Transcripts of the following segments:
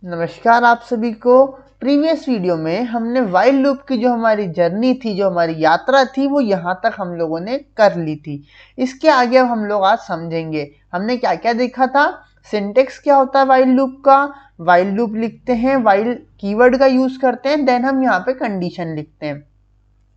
नमस्कार आप सभी को। प्रीवियस वीडियो में हमने वाइल लूप की जो हमारी जर्नी थी, जो हमारी यात्रा थी, वो यहाँ तक हम लोगों ने कर ली थी। इसके आगे अब हम लोग आज समझेंगे हमने क्या क्या देखा था। सिंटेक्स क्या होता है वाइल लूप का, वाइल लूप लिखते हैं, वाइल कीवर्ड का यूज करते हैं, देन हम यहाँ पे कंडीशन लिखते हैं।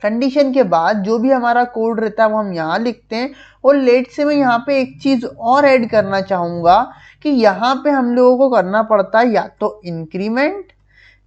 कंडीशन के बाद जो भी हमारा कोड रहता है वो हम यहाँ लिखते हैं। और लेट से मैं यहाँ पे एक चीज और ऐड करना चाहूंगा कि यहाँ पे हम लोगों को करना पड़ता है या तो इंक्रीमेंट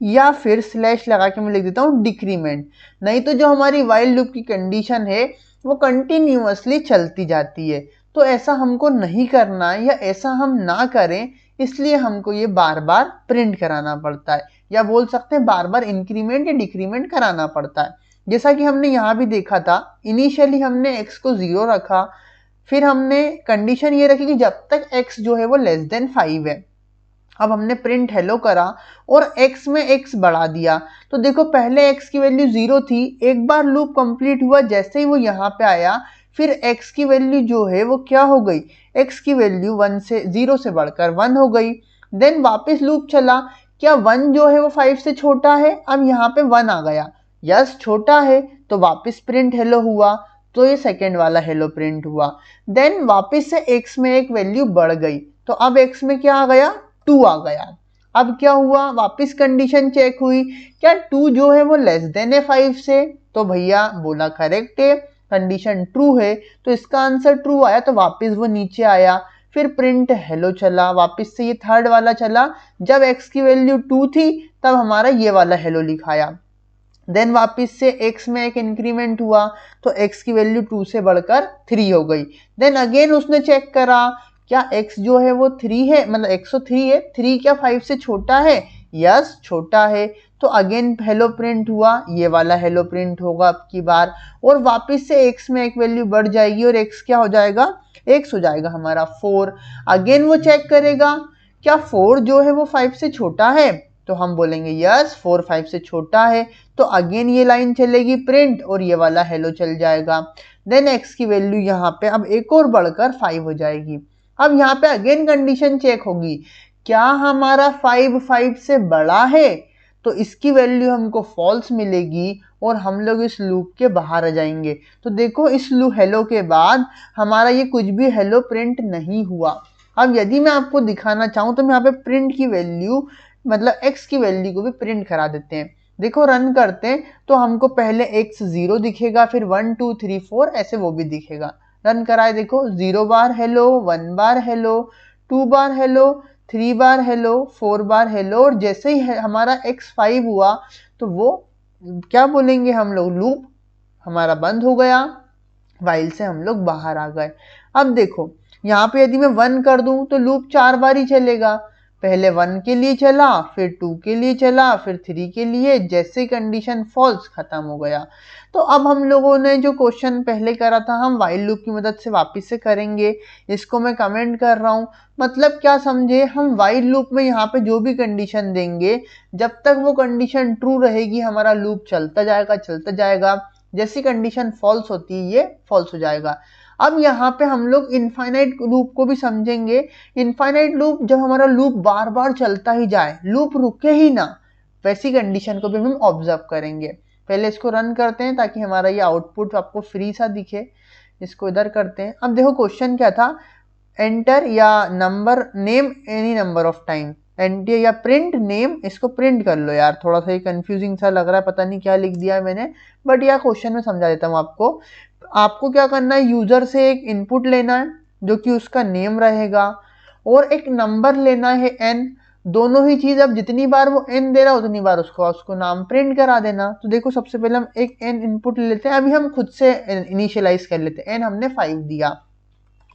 या फिर स्लैश लगा के मैं लिख देता हूँ डिक्रीमेंट। नहीं तो जो हमारी वाइल लूप की कंडीशन है वो कंटिन्यूअसली चलती जाती है। तो ऐसा हमको नहीं करना है या ऐसा हम ना करें, इसलिए हमको ये बार बार प्रिंट कराना पड़ता है, या बोल सकते हैं बार बार इंक्रीमेंट या डिक्रीमेंट कराना पड़ता है। जैसा कि हमने यहाँ भी देखा था, इनिशियली हमने x को 0 रखा, फिर हमने कंडीशन ये रखी कि जब तक x जो है वो लेस देन 5 है। अब हमने प्रिंट हेलो करा और x में x बढ़ा दिया। तो देखो पहले x की वैल्यू 0 थी, एक बार लूप कंप्लीट हुआ, जैसे ही वो यहाँ पे आया फिर x की वैल्यू जो है वो क्या हो गई, x की वैल्यू 0 से बढ़कर 1 हो गई। देन वापस लूप चला, क्या 1 जो है वो 5 से छोटा है, अब यहाँ पे 1 आ गया, यस छोटा है, तो वापस प्रिंट हेलो हुआ, तो ये सेकेंड वाला हेलो प्रिंट हुआ। देन वापस से x में एक वैल्यू बढ़ गई, तो अब x में क्या आ गया, 2 आ गया। अब क्या हुआ, वापस कंडीशन चेक हुई, क्या 2 जो है वो लेस देन है 5 से, तो भैया बोला करेक्ट है, कंडीशन ट्रू है, तो इसका आंसर ट्रू आया, तो वापस वो नीचे आया। फिर प्रिंट हेलो चला, वापस से ये थर्ड वाला चला, जब x की वैल्यू 2 थी तब हमारा ये वाला हेलो लिखाया। देन वापस से x में एक इंक्रीमेंट हुआ, तो x की वैल्यू 2 से बढ़कर 3 हो गई। देन अगेन उसने चेक करा, क्या x जो है वो 3 है, मतलब 103 है, 3 क्या 5 से छोटा है, यस छोटा है, तो अगेन हेलो प्रिंट हुआ, ये वाला हेलो प्रिंट होगा अब की बार। और वापस से x में एक वैल्यू बढ़ जाएगी और x क्या हो जाएगा, x हो जाएगा हमारा 4। अगेन वो चेक करेगा, क्या 4 जो है वो 5 से छोटा है, तो हम बोलेंगे यस 4 5 से छोटा है, तो अगेन ये लाइन चलेगी प्रिंट और ये वाला हेलो चल जाएगा। देन x की वैल्यू यहाँ पे अब एक और बढ़कर 5 हो जाएगी। अब यहाँ पे अगेन कंडीशन चेक होगी, क्या हमारा 5 5 से बड़ा है, तो इसकी वैल्यू हमको फॉल्स मिलेगी और हम लोग इस लूप के बाहर आ जाएंगे। तो देखो इस लूप हेलो के बाद हमारा ये कुछ भी हेलो प्रिंट नहीं हुआ। अब यदि मैं आपको दिखाना चाहूँ तो मैं यहाँ पे प्रिंट की वैल्यू, मतलब x की वैल्यू को भी प्रिंट करा देते हैं। देखो रन करते हैं तो हमको पहले x 0 दिखेगा, फिर 1 2 3 4 ऐसे वो भी दिखेगा। रन कराए देखो, 0 बार हेलो, 1 बार हेलो, 2 बार हेलो, 3 बार हेलो, 4 बार हेलो, और जैसे ही हमारा x 5 हुआ तो वो क्या बोलेंगे हम लोग, लूप हमारा बंद हो गया, वाइल से हम लोग बाहर आ गए। अब देखो यहाँ पे यदि मैं 1 कर दूं तो लूप 4 बार ही चलेगा, पहले 1 के लिए चला, फिर 2 के लिए चला, फिर 3 के लिए, जैसे कंडीशन फॉल्स खत्म हो गया। तो अब हम लोगों ने जो क्वेश्चन पहले करा था हम वाइल लूप की मदद से वापस से करेंगे। इसको मैं कमेंट कर रहा हूँ, मतलब क्या समझे, हम वाइल लूप में यहाँ पे जो भी कंडीशन देंगे, जब तक वो कंडीशन ट्रू रहेगी हमारा लूप चलता जाएगा चलता जाएगा, जैसी कंडीशन फॉल्स होती है ये फॉल्स हो जाएगा। अब यहाँ पे हम लोग इनफाइनाइट लूप को भी समझेंगे। इनफाइनाइट लूप जब हमारा लूप बार बार चलता ही जाए, लूप रुके ही ना, वैसी कंडीशन को भी हम ऑब्जर्व करेंगे। पहले इसको रन करते हैं ताकि हमारा ये आउटपुट आपको फ्री सा दिखे। इसको इधर करते हैं। अब देखो क्वेश्चन क्या था, एंटर या number name any number of time, enter या प्रिंट नेम, इसको प्रिंट कर लो यार, थोड़ा सा ये कंफ्यूजिंग सा लग रहा है, पता नहीं क्या लिख दिया है मैंने, बट यह क्वेश्चन में समझा देता हूँ आपको। आपको क्या करना है, यूजर से एक इनपुट लेना है जो कि उसका नेम रहेगा, और एक नंबर लेना है n। दोनों ही चीज, अब जितनी बार वो n दे रहा उतनी बार उसको नाम प्रिंट करा देना। तो देखो सबसे पहले हम एक n इनपुट ले लेते हैं, अभी हम खुद से इनिशियलाइज कर लेते हैं। n हमने 5 दिया,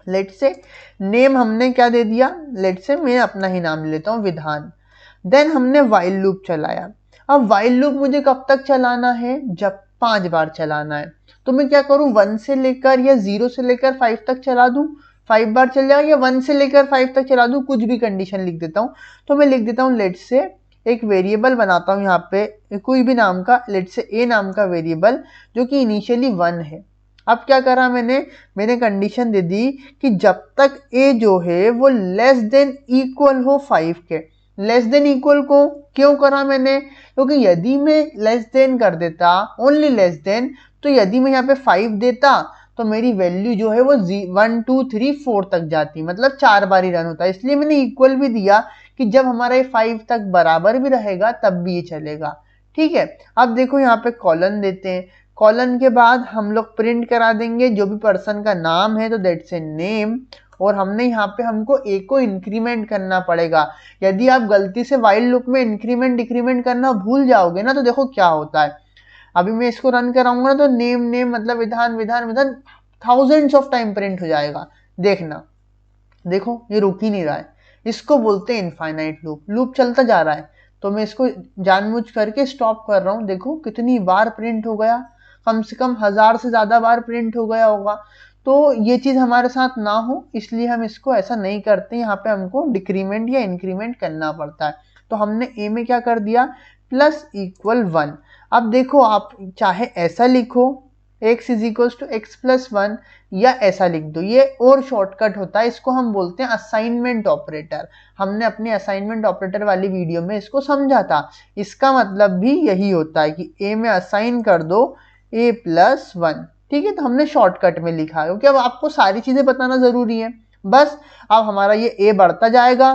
लेट से नेम हमने क्या दे दिया, लेट से मैं अपना ही नाम लेता हूँ विधान। देन हमने वाइल लूप चलाया। अब वाइल लूप मुझे कब तक चलाना है, जब 5 बार चलाना है। तो मैं क्या करूं, 1 से लेकर या 0 से लेकर 5 तक चला दूं, 5 बार चल जाएगा, या 1 से लेकर 5 तक चला दूं, कुछ भी कंडीशन लिख देता हूं। तो मैं लिख देता हूं लेट से एक वेरिएबल बनाता हूं यहाँ पे कोई भी नाम का, लेट से a नाम का वेरिएबल जो कि इनिशियली 1 है। अब क्या करा मैंने कंडीशन दे दी कि जब तक a जो है वो लेस देन इक्वल हो 5 के, लेस देन इक्वल को क्यों करा मैंने, क्योंकि यदि मैं लेस देन कर देता, ओनली लेस देन, तो यदि मैं यहाँ पे 5 देता तो मेरी वैल्यू जो है वो 1 2 3 4 तक जाती, मतलब 4 बार ही रन होता। इसलिए मैंने इक्वल भी दिया कि जब हमारा ये 5 तक बराबर भी रहेगा तब भी ये चलेगा। ठीक है, अब देखो यहाँ पे कॉलन देते हैं, कॉलन के बाद हम लोग प्रिंट करा देंगे जो भी पर्सन का नाम है, तो दैट्स ए नेम। और हमने यहाँ पे हमको ए को इंक्रीमेंट करना पड़ेगा। यदि आप गलती से व्हाइल लूप में इंक्रीमेंट डिक्रीमेंट करना भूल जाओगे ना, तो देखो क्या होता है। अभी मैं इसको रन कराऊंगा ना, तो नेम नेम मतलब विधान विधान विधान थाउजेंड्स ऑफ टाइम प्रिंट हो जाएगा। देखना, देखो ये रुक ही नहीं रहा है। इसको बोलते हैं इनफाइनाइट लूप, लूप चलता जा रहा है। तो मैं इसको जानबूझ करके स्टॉप कर रहा हूँ। देखो कितनी बार प्रिंट हो गया, कम से कम 1000 से ज्यादा बार प्रिंट हो गया होगा। तो ये चीज हमारे साथ ना हो, इसलिए हम इसको ऐसा नहीं करते। यहाँ पे हमको डिक्रीमेंट या इंक्रीमेंट करना पड़ता है। तो हमने ए में क्या कर दिया, प्लस इक्वल 1। अब देखो आप चाहे ऐसा लिखो x is equal to x plus 1, या ऐसा लिख दो, ये और शॉर्टकट होता है। इसको हम बोलते हैं असाइनमेंट ऑपरेटर। हमने अपनी असाइनमेंट ऑपरेटर वाली वीडियो में इसको समझा था। इसका मतलब भी यही होता है कि a में असाइन कर दो a प्लस 1। ठीक है, तो हमने शॉर्टकट में लिखा क्योंकि अब आपको सारी चीजें बताना जरूरी है। बस अब हमारा ये a बढ़ता जाएगा,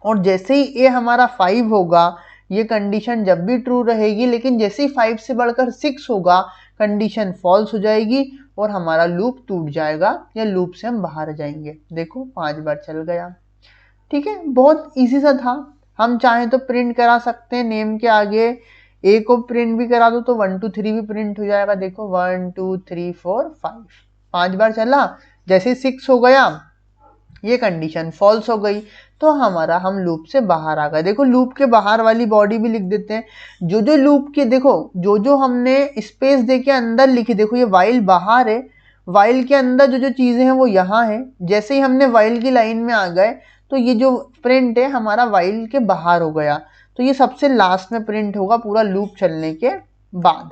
और जैसे ही a हमारा 5 होगा, ये कंडीशन जब भी ट्रू रहेगी, लेकिन जैसे ही 5 से बढ़कर 6 होगा कंडीशन फॉल्स हो जाएगी और हमारा लूप टूट जाएगा, या लूप से हम बाहर जाएंगे। देखो 5 बार चल गया। ठीक है, बहुत इजी सा था। हम चाहें तो प्रिंट करा सकते हैं, नेम के आगे ए को प्रिंट भी करा दो तो 1 2 3 भी प्रिंट हो जाएगा। देखो 1 2 3 4 5, 5 बार चला, जैसे 6 हो गया ये कंडीशन फॉल्स हो गई, तो हमारा हम लूप से बाहर आ गए। देखो लूप के बाहर वाली बॉडी भी लिख देते हैं। जो जो लूप के, देखो जो जो हमने स्पेस दे के अंदर लिखी, देखो ये वाइल बाहर है, वाइल के अंदर जो जो चीजें हैं वो यहाँ है। जैसे ही हमने वाइल की लाइन में आ गए, तो ये जो प्रिंट है हमारा वाइल के बाहर हो गया, तो ये सबसे लास्ट में प्रिंट होगा पूरा लूप चलने के बाद।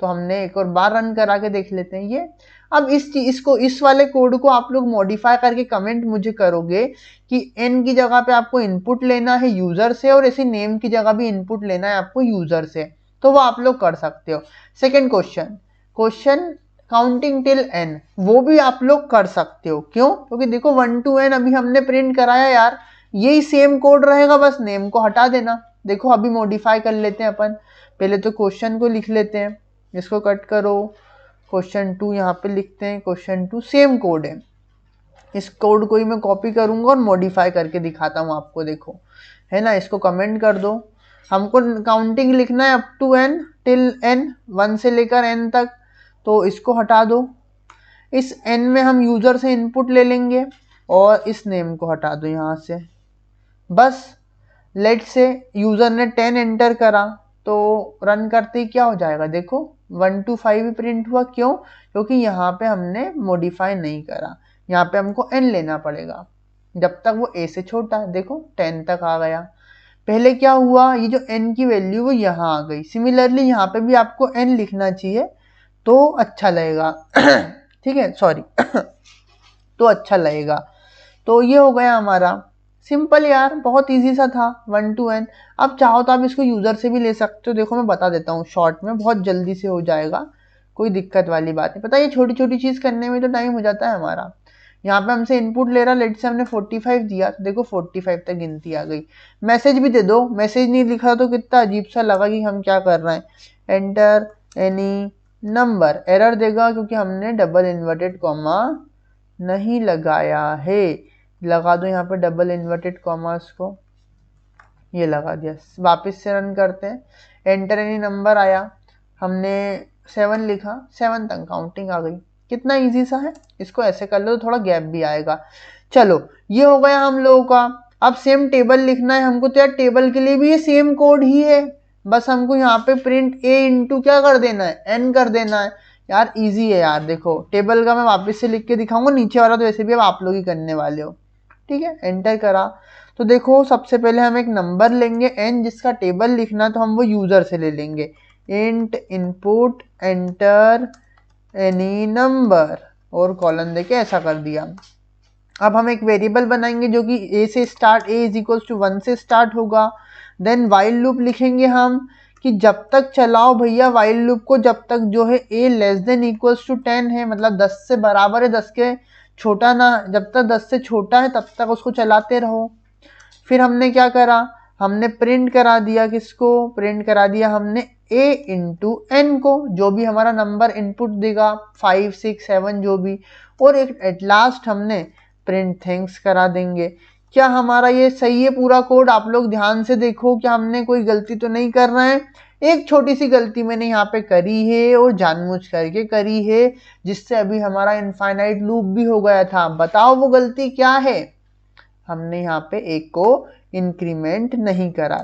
तो हमने एक और बार रन करा के देख लेते हैं ये। अब इस वाले कोड को आप लोग मॉडिफाई करके कमेंट मुझे करोगे कि n की जगह पे आपको इनपुट लेना है यूजर से, और ऐसे नेम की जगह भी इनपुट लेना है आपको यूजर से, तो वो आप लोग कर सकते हो। Second question counting till n, वो भी आप लोग कर सकते हो। क्यों? क्योंकि देखो 1 to n अभी हमने प्रिंट कराया यार, यही सेम कोड रहेगा, बस नेम को हटा देना। देखो अभी मॉडिफाई कर लेते हैं अपन। पहले तो क्वेश्चन को लिख लेते हैं, इसको कट करो, क्वेश्चन 2 यहाँ पे लिखते हैं। क्वेश्चन 2 सेम कोड है, इस कोड को ही मैं कॉपी करूंगा और मॉडिफाई करके दिखाता हूँ आपको। देखो है ना, इसको कमेंट कर दो। हमको काउंटिंग लिखना है up to n till n, 1 से लेकर n तक, तो इसको हटा दो। इस n में हम यूजर से इनपुट ले लेंगे और इस नेम को हटा दो यहाँ से। बस लेट से यूजर ने 10 एंटर करा, तो रन करते ही क्या हो जाएगा, देखो 1 to 5 प्रिंट हुआ। क्यों? क्योंकि यहाँ पे हमने मॉडिफाई नहीं करा, यहाँ पे हमको n लेना पड़ेगा जब तक वो a से छोटा है। देखो 10 तक आ गया। पहले क्या हुआ, ये जो n की वैल्यू वो यहाँ आ गई। सिमिलरली यहाँ पे भी आपको n लिखना चाहिए तो अच्छा लगेगा। ठीक है, सॉरी तो अच्छा लगेगा। तो ये हो गया हमारा सिंपल यार, बहुत इजी सा था 1 to n। अब चाहो तो आप इसको यूजर से भी ले सकते हो। देखो मैं बता देता हूँ शॉर्ट में, बहुत जल्दी से हो जाएगा, कोई दिक्कत वाली बात नहीं। पता है ये छोटी छोटी चीज करने में तो टाइम हो जाता है हमारा। यहाँ पे हमसे इनपुट ले रहा, लेट से हमने 45 दिया, तो देखो 45 तक गिनती आ गई। मैसेज भी दे दो, मैसेज नहीं लिखा तो कितना अजीब सा लगा कि हम क्या कर रहे हैं। एंटर एनी नंबर, एरर देगा क्योंकि हमने डबल इन्वर्टेड कॉमा नहीं लगाया है। लगा दो यहाँ पे डबल इन्वर्टेड कॉमास को, ये लगा दिया। वापस से रन करते हैं। एंटर एनी नंबर आया, हमने 7 लिखा, 7 तक काउंटिंग आ गई। कितना इजी सा है, इसको ऐसे कर लो तो थोड़ा गैप भी आएगा। चलो ये हो गया हम लोगों का। अब सेम टेबल लिखना है हमको, तो यार टेबल के लिए भी ये सेम कोड ही है, बस हमको यहाँ पे प्रिंट a इंटू क्या कर देना है, n कर देना है। यार इजी है यार। देखो टेबल का मैं वापस से लिख के दिखाऊंगा, नीचे वाला तो वैसे भी अब आप लोग ही करने वाले हो। ठीक है, एंटर करा तो देखो सबसे पहले हम एक नंबर लेंगे n, जिसका टेबल लिखना तो हम वो यूजर से ले लेंगे। Int input enter any number और कॉलन देके ऐसा कर दिया। अब हम एक वेरिएबल बनाएंगे जो कि a से start, a is equals to 1 से स्टार्ट होगा। देन वाइल लूप लिखेंगे हम कि जब तक चलाओ भैया वाइल लूप को, जब तक जो है a less than equals to 10 है, मतलब 10 से बराबर है, 10 के छोटा ना, जब तक 10 से छोटा है तब तक उसको चलाते रहो। फिर हमने क्या करा, हमने प्रिंट करा दिया, किसको प्रिंट करा दिया हमने a इंटू n को, जो भी हमारा नंबर इनपुट देगा 5 6 7 जो भी, और एक एट लास्ट हमने प्रिंट थिंग्स करा देंगे। क्या हमारा ये सही है पूरा कोड? आप लोग ध्यान से देखो, क्या हमने कोई गलती तो नहीं कर रहे हैं? एक छोटी सी गलती मैंने यहाँ पे करी है और जानबूझ करके करी है, जिससे अभी हमारा इनफाइनाइट लूप भी हो गया था। बताओ वो गलती क्या है? हमने यहाँ पे एक को इंक्रीमेंट नहीं करा,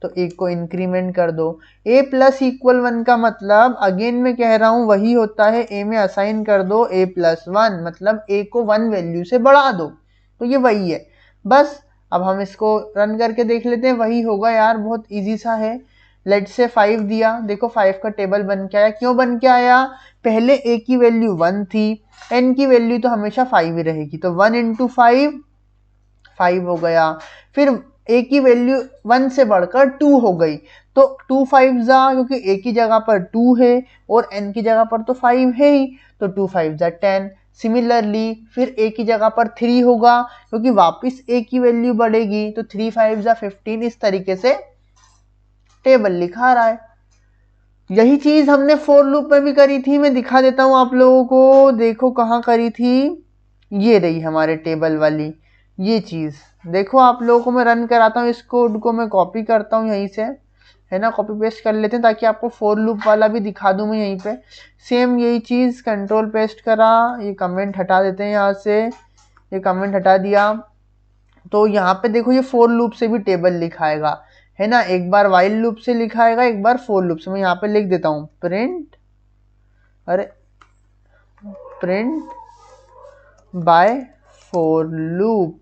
तो एक को इंक्रीमेंट कर दो। a प्लस इक्वल 1 का मतलब अगेन मैं कह रहा हूँ वही होता है, a में असाइन कर दो a प्लस 1, मतलब a को 1 वैल्यू से बढ़ा दो, तो ये वही है बस। अब हम इसको रन करके देख लेते हैं, वही होगा यार, बहुत इजी सा है। लेट से 5 दिया, देखो 5 का टेबल बन के आया। क्यों बन के आया? पहले a की वैल्यू 1 थी, n की वैल्यू तो हमेशा 5 ही रहेगी, तो 1 इंटू 5 हो गया। फिर a की वैल्यू 1 से बढ़कर 2 हो गई, तो 2 5 जा, क्योंकि a की जगह पर 2 है और n की जगह पर तो 5 है ही, तो 2 5 जा 10। सिमिलरली फिर a की जगह पर 3 होगा, क्योंकि वापस a की वैल्यू बढ़ेगी, तो 3 5 जा 15। इस तरीके से टेबल लिखा रहा है। यही चीज हमने फोर लूप में भी करी थी, मैं दिखा देता हूं आप लोगों को, देखो कहाँ करी थी। ये रही हमारे टेबल वाली ये चीज, देखो आप लोगों को मैं रन कराता हूँ, इस कोड को मैं कॉपी करता हूँ यहीं से, है ना, कॉपी पेस्ट कर लेते हैं ताकि आपको फोर लूप वाला भी दिखा दूं मैं यहीं पे। सेम यही चीज कंट्रोल पेस्ट करा, ये कमेंट हटा देते हैं यहाँ से, ये कमेंट हटा दिया, तो यहाँ पे देखो ये फोर लूप से भी टेबल लिखाएगा, है ना, एक बार वाइल लूप से लिखाएगा, एक बार फोर लूप से। मैं यहाँ पे लिख देता हूँ प्रिंट, अरे print by for loop.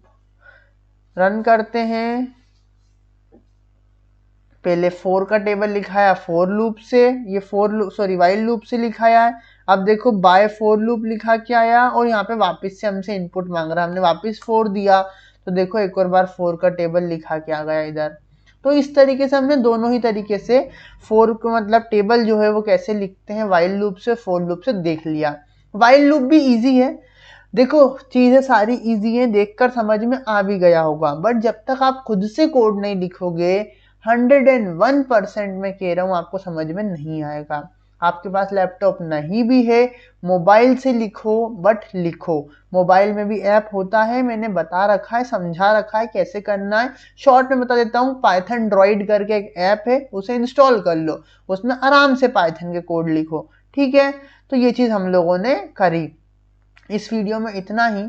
Run करते हैं, पहले फोर का टेबल लिखाया फोर लूप से, ये for loop sorry while loop से लिखाया है। अब देखो बाय फोर लूप लिखा के आया, और यहाँ पे वापस से हमसे इनपुट मांग रहा है, हमने वापस फोर दिया, तो देखो एक और बार फोर का टेबल लिखा के आ गया इधर। तो इस तरीके से हमने दोनों ही तरीके से फोर को मतलब टेबल जो है वो कैसे लिखते हैं वाइल लूप से फोर लूप से देख लिया। वाइल लूप भी इजी है, देखो चीजें सारी इजी हैं, देखकर समझ में आ भी गया होगा, बट जब तक आप खुद से कोड नहीं लिखोगे 101% मैं कह रहा हूँ आपको समझ में नहीं आएगा। आपके पास लैपटॉप नहीं भी है, मोबाइल से लिखो, बट लिखो। मोबाइल में भी ऐप होता है, मैंने बता रखा है, समझा रखा है कैसे करना है, शॉर्ट में बता देता हूँ। पाइथन ड्रॉइड करके एक ऐप है, उसे इंस्टॉल कर लो, उसमें आराम से पाइथन के कोड लिखो, ठीक है। तो ये चीज हम लोगों ने करी। इस वीडियो में इतना ही,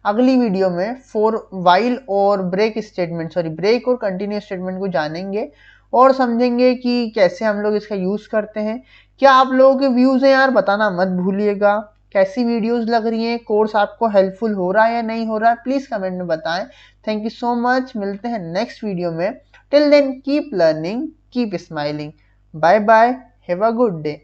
अगली वीडियो में फोर वाइल और ब्रेक स्टेटमेंट ब्रेक और कंटिन्यू स्टेटमेंट को जानेंगे और समझेंगे कि कैसे हम लोग इसका यूज करते हैं। क्या आप लोगों के व्यूज हैं यार, बताना मत भूलिएगा। कैसी वीडियोस लग रही हैं, कोर्स आपको हेल्पफुल हो रहा है या नहीं हो रहा है, प्लीज कमेंट में बताएं। थैंक यू सो मच, मिलते हैं नेक्स्ट वीडियो में। Till then keep learning, keep smiling, bye bye, have a good day.